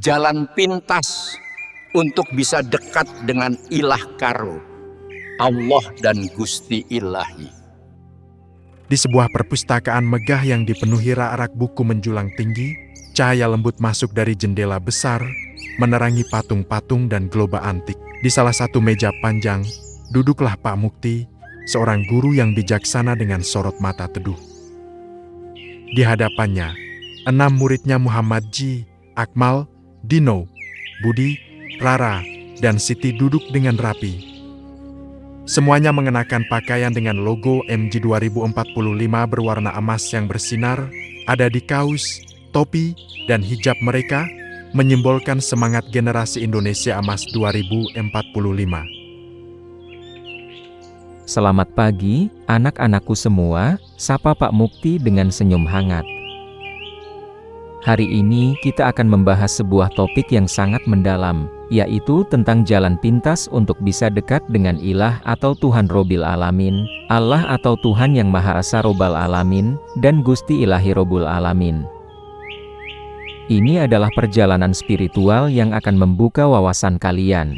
jalan pintas untuk bisa dekat dengan ilah karo, Allah dan Gusti Ilahi. Di sebuah perpustakaan megah yang dipenuhi rak-rak buku menjulang tinggi, cahaya lembut masuk dari jendela besar, menerangi patung-patung dan globa antik. Di salah satu meja panjang, duduklah Pak Mukti, seorang guru yang bijaksana dengan sorot mata teduh. Di hadapannya, 6 muridnya Muhammad Ji, Akmal, Dino, Budi, Rara, dan Siti duduk dengan rapi. Semuanya mengenakan pakaian dengan logo MG 2045 berwarna emas yang bersinar, ada di kaos, topi, dan hijab mereka, menyimbolkan semangat generasi Indonesia Emas 2045. Selamat pagi, anak-anakku semua, sapa Pak Mukti dengan senyum hangat. Hari ini kita akan membahas sebuah topik yang sangat mendalam, yaitu tentang jalan pintas untuk bisa dekat dengan Ilah atau Tuhan Robbil Alamin, Allah atau Tuhan yang Maha Esa Robbal Alamin, dan Gusti Ilahi Robbul Alamin. Ini adalah perjalanan spiritual yang akan membuka wawasan kalian.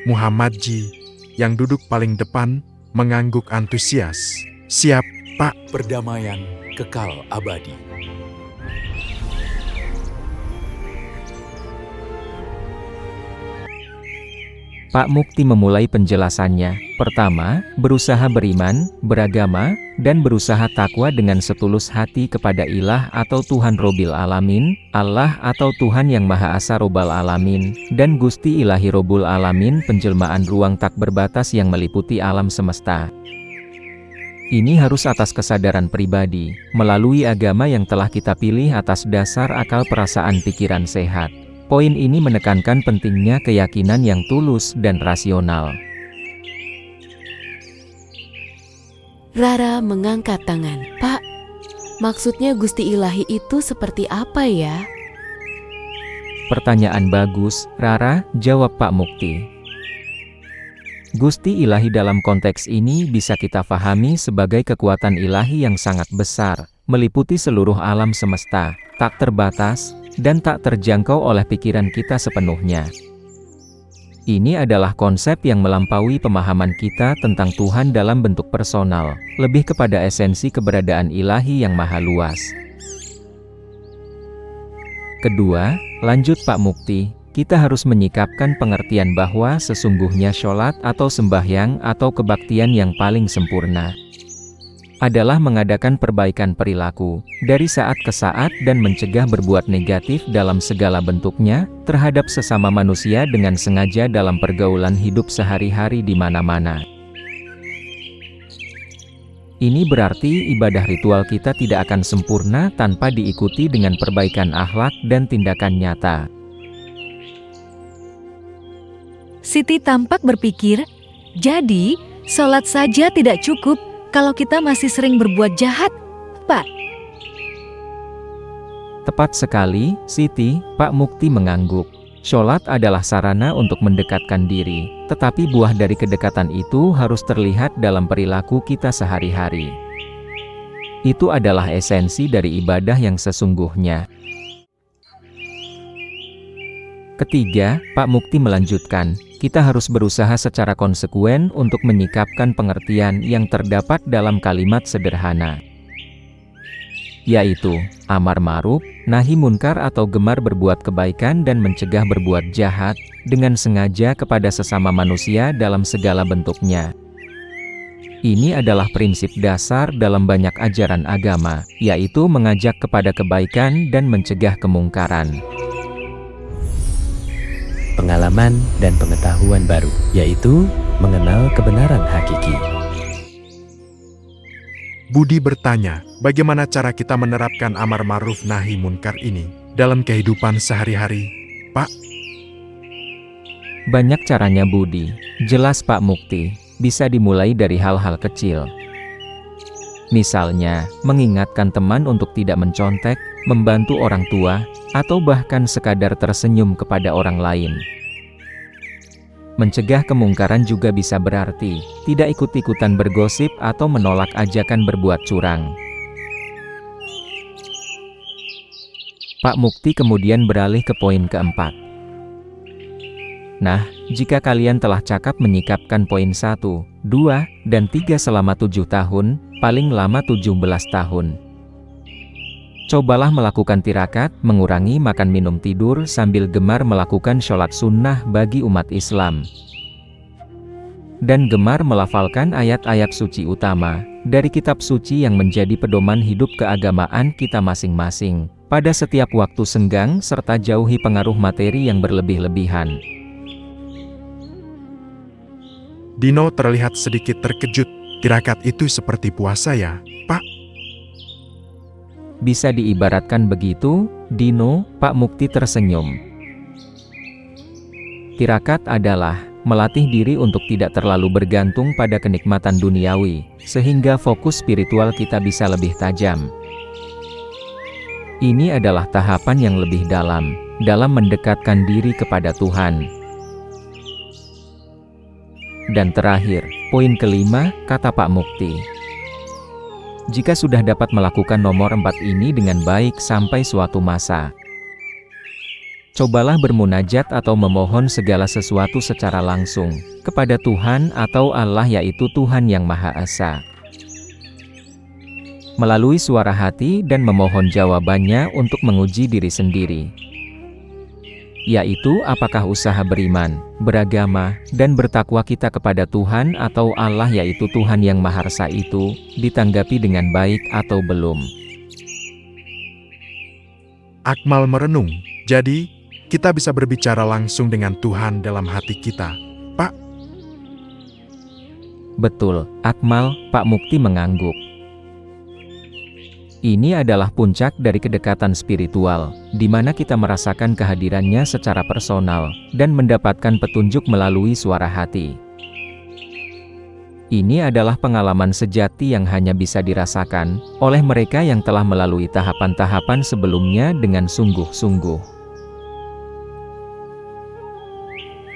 Muhammad Ji, yang duduk paling depan, mengangguk antusias. Siap, Pak. Perdamaian kekal abadi. Pak Mukti memulai penjelasannya. Pertama, berusaha beriman, beragama, dan berusaha takwa dengan setulus hati kepada Ilah atau Tuhan Robbil Alamin, Allah atau Tuhan yang Maha Esa Robbal Alamin, dan Gusti Ilahi Robbul Alamin, penjelmaan ruang tak berbatas yang meliputi alam semesta. Ini harus atas kesadaran pribadi, melalui agama yang telah kita pilih atas dasar akal perasaan pikiran sehat. Poin ini menekankan pentingnya keyakinan yang tulus dan rasional. Rara mengangkat tangan. Pak, maksudnya Gusti Ilahi itu seperti apa ya? Pertanyaan bagus, Rara, jawab Pak Mukti. Gusti Ilahi dalam konteks ini bisa kita pahami sebagai kekuatan ilahi yang sangat besar, meliputi seluruh alam semesta, tak terbatas, dan tak terjangkau oleh pikiran kita sepenuhnya. Ini adalah konsep yang melampaui pemahaman kita tentang Tuhan dalam bentuk personal, lebih kepada esensi keberadaan ilahi yang maha luas. Kedua, lanjut Pak Mukti, kita harus menyikapkan pengertian bahwa sesungguhnya sholat atau sembahyang atau kebaktian yang paling sempurna adalah mengadakan perbaikan perilaku, dari saat ke saat dan mencegah berbuat negatif dalam segala bentuknya, terhadap sesama manusia dengan sengaja dalam pergaulan hidup sehari-hari di mana-mana. Ini berarti ibadah ritual kita tidak akan sempurna tanpa diikuti dengan perbaikan akhlak dan tindakan nyata. Siti tampak berpikir, jadi, sholat saja tidak cukup kalau kita masih sering berbuat jahat, Pak. Tepat sekali, Siti, Pak Mukti mengangguk. Sholat adalah sarana untuk mendekatkan diri, tetapi buah dari kedekatan itu harus terlihat dalam perilaku kita sehari-hari. Itu adalah esensi dari ibadah yang sesungguhnya. Ketiga, Pak Mukti melanjutkan, kita harus berusaha secara konsekuen untuk menyikapkan pengertian yang terdapat dalam kalimat sederhana, yaitu, amar ma'ruf, nahi munkar atau gemar berbuat kebaikan dan mencegah berbuat jahat, dengan sengaja kepada sesama manusia dalam segala bentuknya. Ini adalah prinsip dasar dalam banyak ajaran agama, yaitu mengajak kepada kebaikan dan mencegah kemungkaran. Pengalaman dan pengetahuan baru, yaitu mengenal kebenaran hakiki. Budi bertanya, bagaimana cara kita menerapkan amar ma'ruf nahi munkar ini dalam kehidupan sehari-hari, Pak? Banyak caranya Budi, jelas Pak Mukti, bisa dimulai dari hal-hal kecil. Misalnya, mengingatkan teman untuk tidak mencontek, membantu orang tua, atau bahkan sekadar tersenyum kepada orang lain. Mencegah kemungkaran juga bisa berarti, tidak ikut-ikutan bergosip atau menolak ajakan berbuat curang. Pak Mukti kemudian beralih ke poin keempat. Nah, jika kalian telah cakap menyikapkan poin 1, 2, dan 3 selama 7 tahun, paling lama 17 tahun. Cobalah melakukan tirakat, mengurangi makan minum tidur sambil gemar melakukan sholat sunnah bagi umat Islam. Dan gemar melafalkan ayat-ayat suci utama dari kitab suci yang menjadi pedoman hidup keagamaan kita masing-masing pada setiap waktu senggang serta jauhi pengaruh materi yang berlebih-lebihan. Dino terlihat sedikit terkejut. Tirakat itu seperti puasa ya, Pak? Bisa diibaratkan begitu, Dino, Pak Mukti tersenyum. Tirakat adalah melatih diri untuk tidak terlalu bergantung pada kenikmatan duniawi, sehingga fokus spiritual kita bisa lebih tajam. Ini adalah tahapan yang lebih dalam mendekatkan diri kepada Tuhan. Dan terakhir, poin kelima, kata Pak Mukti. Jika sudah dapat melakukan nomor 4 ini dengan baik sampai suatu masa, cobalah bermunajat atau memohon segala sesuatu secara langsung kepada Tuhan atau Allah, yaitu Tuhan Yang Maha Esa. Melalui suara hati dan memohon jawabannya untuk menguji diri sendiri, yaitu apakah usaha beriman, beragama, dan bertakwa kita kepada Tuhan atau Allah, yaitu Tuhan Yang Maha Esa itu, ditanggapi dengan baik atau belum. Akmal merenung, jadi kita bisa berbicara langsung dengan Tuhan dalam hati kita, Pak. Betul, Akmal, Pak Mukti mengangguk. Ini adalah puncak dari kedekatan spiritual, di mana kita merasakan kehadirannya secara personal, dan mendapatkan petunjuk melalui suara hati. Ini adalah pengalaman sejati yang hanya bisa dirasakan oleh mereka yang telah melalui tahapan-tahapan sebelumnya dengan sungguh-sungguh.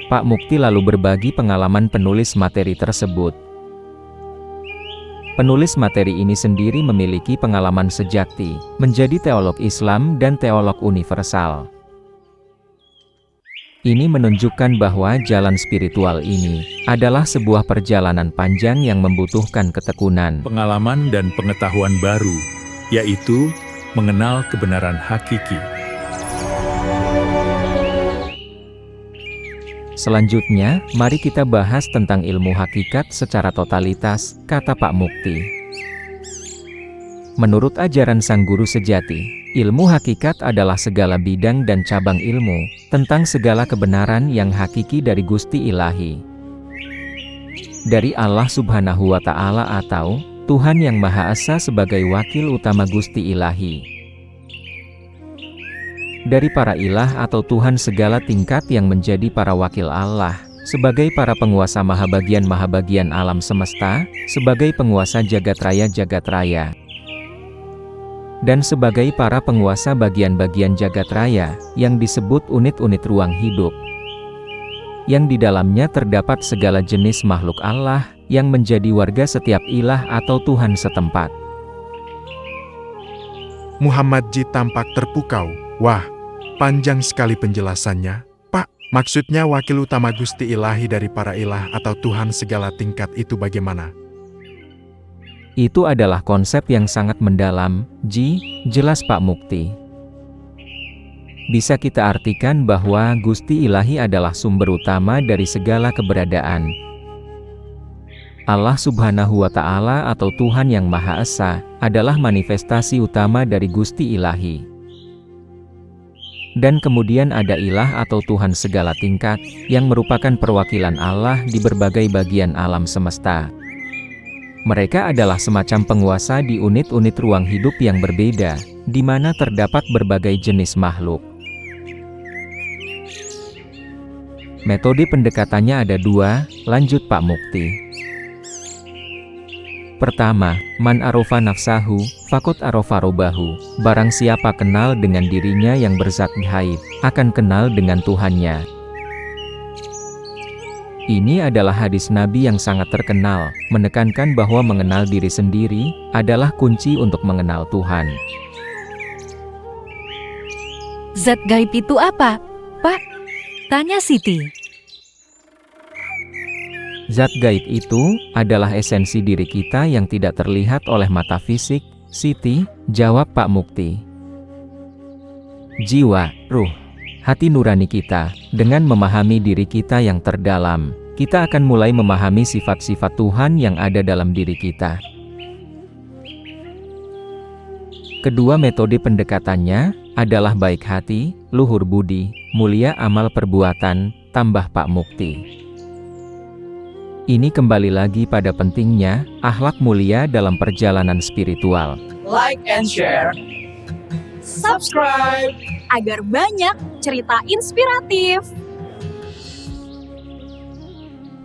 Pak Mukti lalu berbagi pengalaman penulis materi tersebut. Penulis materi ini sendiri memiliki pengalaman sejati, menjadi teolog Islam dan teolog universal. Ini menunjukkan bahwa jalan spiritual ini adalah sebuah perjalanan panjang yang membutuhkan ketekunan, pengalaman dan pengetahuan baru, yaitu mengenal kebenaran hakiki. Selanjutnya, mari kita bahas tentang ilmu hakikat secara totalitas, kata Pak Mukti. Menurut ajaran sang guru sejati, ilmu hakikat adalah segala bidang dan cabang ilmu tentang segala kebenaran yang hakiki dari Gusti Ilahi, dari Allah Subhanahu wa Ta'ala atau Tuhan Yang Maha Esa sebagai wakil utama Gusti Ilahi, dari para ilah atau Tuhan segala tingkat yang menjadi para wakil Allah, sebagai para penguasa mahabagian alam semesta, sebagai penguasa jagat raya, dan sebagai para penguasa bagian-bagian jagat raya, yang disebut unit-unit ruang hidup, yang di dalamnya terdapat segala jenis makhluk Allah, yang menjadi warga setiap ilah atau Tuhan setempat. Muhammad Ji tampak terpukau. Wah, panjang sekali penjelasannya, Pak. Maksudnya wakil utama Gusti Ilahi dari para ilah atau Tuhan segala tingkat itu bagaimana? Itu adalah konsep yang sangat mendalam, Ji, jelas Pak Mukti. Bisa kita artikan bahwa Gusti Ilahi adalah sumber utama dari segala keberadaan. Allah Subhanahu wa Ta'ala atau Tuhan Yang Maha Esa adalah manifestasi utama dari Gusti Ilahi. Dan kemudian ada ilah atau Tuhan segala tingkat, yang merupakan perwakilan Allah di berbagai bagian alam semesta. Mereka adalah semacam penguasa di unit-unit ruang hidup yang berbeda, di mana terdapat berbagai jenis makhluk. Metode pendekatannya ada dua, lanjut Pak Mukti. Pertama, man arofa nafsahu, fakot arofa robahu. Barang siapa kenal dengan dirinya yang berzat gaib, akan kenal dengan Tuhannya. Ini adalah hadis Nabi yang sangat terkenal, menekankan bahwa mengenal diri sendiri adalah kunci untuk mengenal Tuhan. Zat gaib itu apa, Pak? Tanya Siti. Zat gaib itu adalah esensi diri kita yang tidak terlihat oleh mata fisik, Siti, jawab Pak Mukti. Jiwa, ruh, hati nurani kita, dengan memahami diri kita yang terdalam, kita akan mulai memahami sifat-sifat Tuhan yang ada dalam diri kita. Kedua metode pendekatannya adalah baik hati, luhur budi, mulia amal perbuatan, tambah Pak Mukti. Ini kembali lagi pada pentingnya akhlak mulia dalam perjalanan spiritual. Like and share, subscribe, agar banyak cerita inspiratif.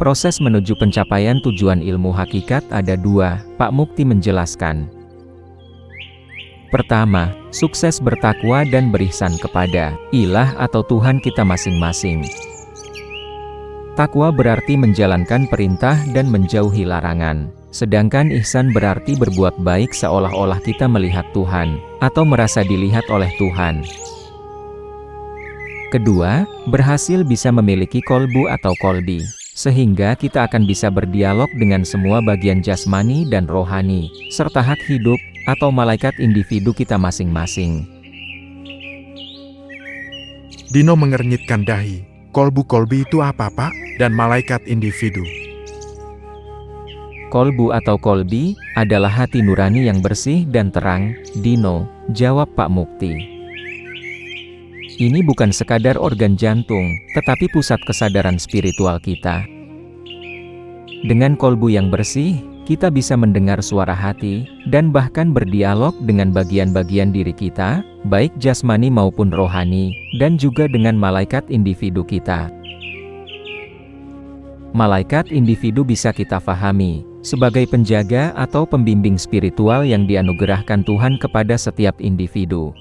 Proses menuju pencapaian tujuan ilmu hakikat ada dua, Pak Mukti menjelaskan. Pertama, sukses bertakwa dan berihsan kepada ilah atau Tuhan kita masing-masing. Takwa berarti menjalankan perintah dan menjauhi larangan. Sedangkan ihsan berarti berbuat baik seolah-olah kita melihat Tuhan, atau merasa dilihat oleh Tuhan. Kedua, berhasil bisa memiliki kolbu atau kolbi, sehingga kita akan bisa berdialog dengan semua bagian jasmani dan rohani, serta hak hidup, atau malaikat individu kita masing-masing. Dino mengernyitkan dahi. Kolbu-kolbi itu apa, Pak? Dan malaikat individu. Kolbu atau kolbi adalah hati nurani yang bersih dan terang, Dino, jawab Pak Mukti. Ini bukan sekadar organ jantung, tetapi pusat kesadaran spiritual kita. Dengan kolbu yang bersih, kita bisa mendengar suara hati, dan bahkan berdialog dengan bagian-bagian diri kita, baik jasmani maupun rohani, dan juga dengan malaikat individu kita. Malaikat individu bisa kita fahami sebagai penjaga atau pembimbing spiritual yang dianugerahkan Tuhan kepada setiap individu.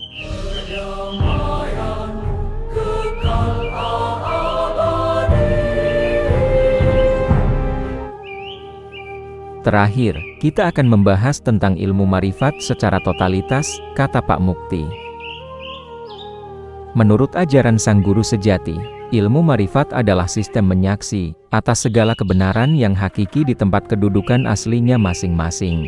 Terakhir, kita akan membahas tentang ilmu marifat secara totalitas, kata Pak Mukti. Menurut ajaran Sang Guru Sejati, ilmu marifat adalah sistem menyaksi atas segala kebenaran yang hakiki di tempat kedudukan aslinya masing-masing.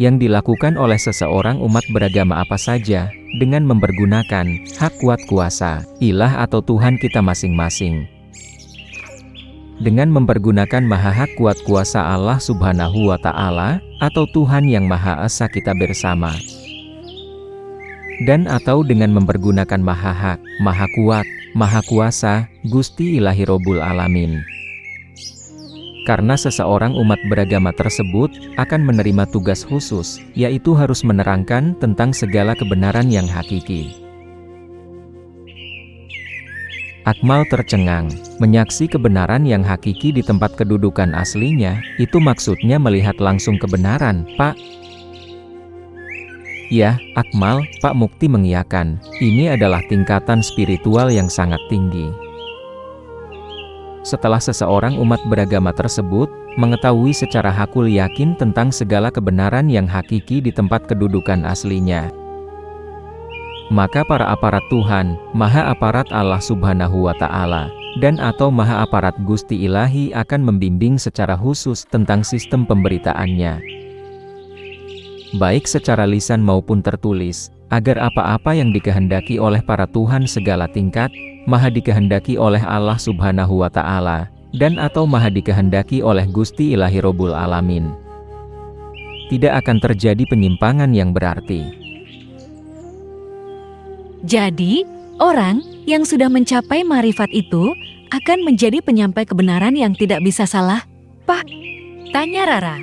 Yang dilakukan oleh seseorang umat beragama apa saja, dengan mempergunakan hak kuat kuasa, ilah atau Tuhan kita masing-masing. Dengan mempergunakan maha hak kuat kuasa Allah Subhanahu wa Ta'ala, atau Tuhan yang Maha Esa kita bersama. Dan atau dengan mempergunakan maha hak, maha kuat, maha kuasa, Gusti Ilahi Robbul Alamin. Karena seseorang umat beragama tersebut akan menerima tugas khusus, yaitu harus menerangkan tentang segala kebenaran yang hakiki. Akmal tercengang, menyaksi kebenaran yang hakiki di tempat kedudukan aslinya, itu maksudnya melihat langsung kebenaran, Pak. Ya, Akmal, Pak Mukti mengiyakan, ini adalah tingkatan spiritual yang sangat tinggi. Setelah seseorang umat beragama tersebut mengetahui secara hakul yakin tentang segala kebenaran yang hakiki di tempat kedudukan aslinya, maka para aparat Tuhan, maha aparat Allah Subhanahu wa Ta'ala, dan atau maha aparat Gusti Ilahi akan membimbing secara khusus tentang sistem pemberitaannya, baik secara lisan maupun tertulis, agar apa-apa yang dikehendaki oleh para Tuhan segala tingkat, maha dikehendaki oleh Allah Subhanahu wa Ta'ala, dan atau maha dikehendaki oleh Gusti Ilahi Robbul Alamin, tidak akan terjadi penyimpangan yang berarti. Jadi, orang yang sudah mencapai marifat itu akan menjadi penyampai kebenaran yang tidak bisa salah, Pak? Tanya Rara.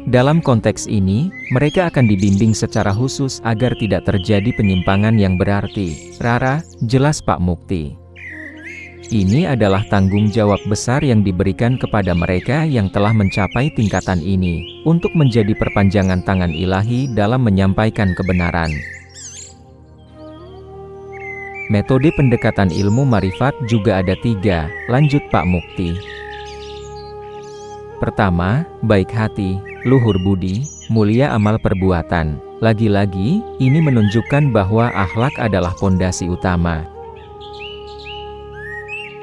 Dalam konteks ini, mereka akan dibimbing secara khusus agar tidak terjadi penyimpangan yang berarti. Rara, jelas Pak Mukti. Ini adalah tanggung jawab besar yang diberikan kepada mereka yang telah mencapai tingkatan ini, untuk menjadi perpanjangan tangan ilahi dalam menyampaikan kebenaran. Metode pendekatan ilmu marifat juga ada 3, lanjut Pak Mukti. Pertama, baik hati, luhur budi, mulia amal perbuatan. Lagi-lagi, ini menunjukkan bahwa akhlak adalah pondasi utama.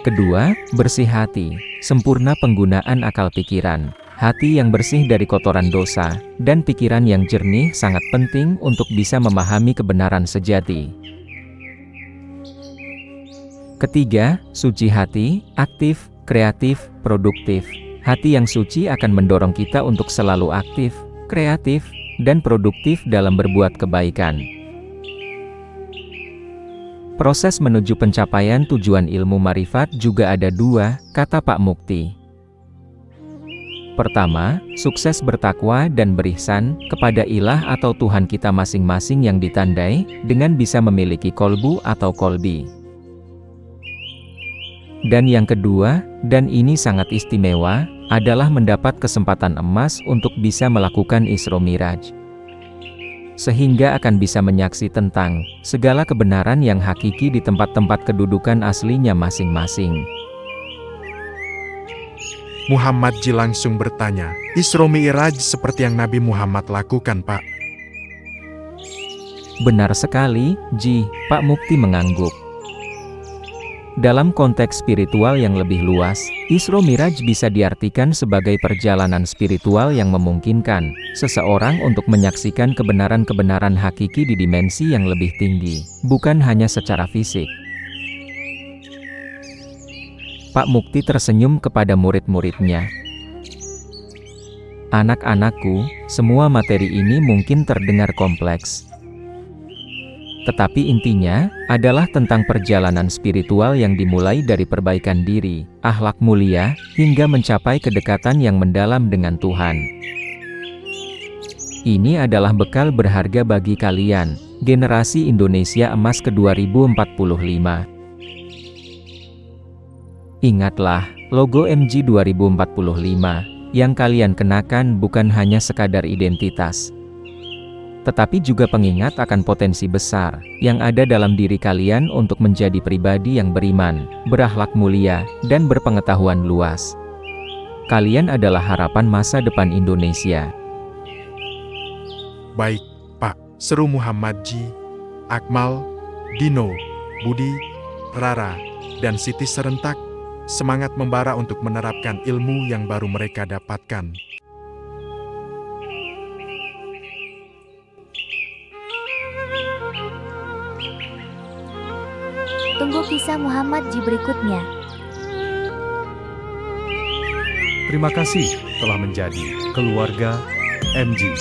Kedua, bersih hati, sempurna penggunaan akal pikiran. Hati yang bersih dari kotoran dosa, dan pikiran yang jernih sangat penting untuk bisa memahami kebenaran sejati. Ketiga, suci hati, aktif, kreatif, produktif. Hati yang suci akan mendorong kita untuk selalu aktif, kreatif, dan produktif dalam berbuat kebaikan. Proses menuju pencapaian tujuan ilmu marifat juga ada dua, kata Pak Mukti. Pertama, sukses bertakwa dan berihsan kepada ilah atau Tuhan kita masing-masing yang ditandai dengan bisa memiliki kolbu atau kolbi. Dan yang kedua, dan ini sangat istimewa, adalah mendapat kesempatan emas untuk bisa melakukan Isra Miraj. Sehingga akan bisa menyaksi tentang segala kebenaran yang hakiki di tempat-tempat kedudukan aslinya masing-masing. Muhammad Ji langsung bertanya, Isra Mi'raj seperti yang Nabi Muhammad lakukan, Pak? Benar sekali, Ji, Pak Mukti mengangguk. Dalam konteks spiritual yang lebih luas, Isra Miraj bisa diartikan sebagai perjalanan spiritual yang memungkinkan seseorang untuk menyaksikan kebenaran-kebenaran hakiki di dimensi yang lebih tinggi, bukan hanya secara fisik. Pak Mukti tersenyum kepada murid-muridnya. Anak-anakku, semua materi ini mungkin terdengar kompleks. Tetapi intinya, adalah tentang perjalanan spiritual yang dimulai dari perbaikan diri, akhlak mulia, hingga mencapai kedekatan yang mendalam dengan Tuhan. Ini adalah bekal berharga bagi kalian, generasi Indonesia Emas ke-2045. Ingatlah, logo MG 2045, yang kalian kenakan bukan hanya sekadar identitas, tetapi juga pengingat akan potensi besar yang ada dalam diri kalian untuk menjadi pribadi yang beriman, berakhlak mulia, dan berpengetahuan luas. Kalian adalah harapan masa depan Indonesia. Baik, Pak. Seru Muhammad Ji, Akmal, Dino, Budi, Rara, dan Siti serentak semangat membara untuk menerapkan ilmu yang baru mereka dapatkan. Tunggu kisah Muhammad Ji berikutnya. Terima kasih telah menjadi keluarga MG.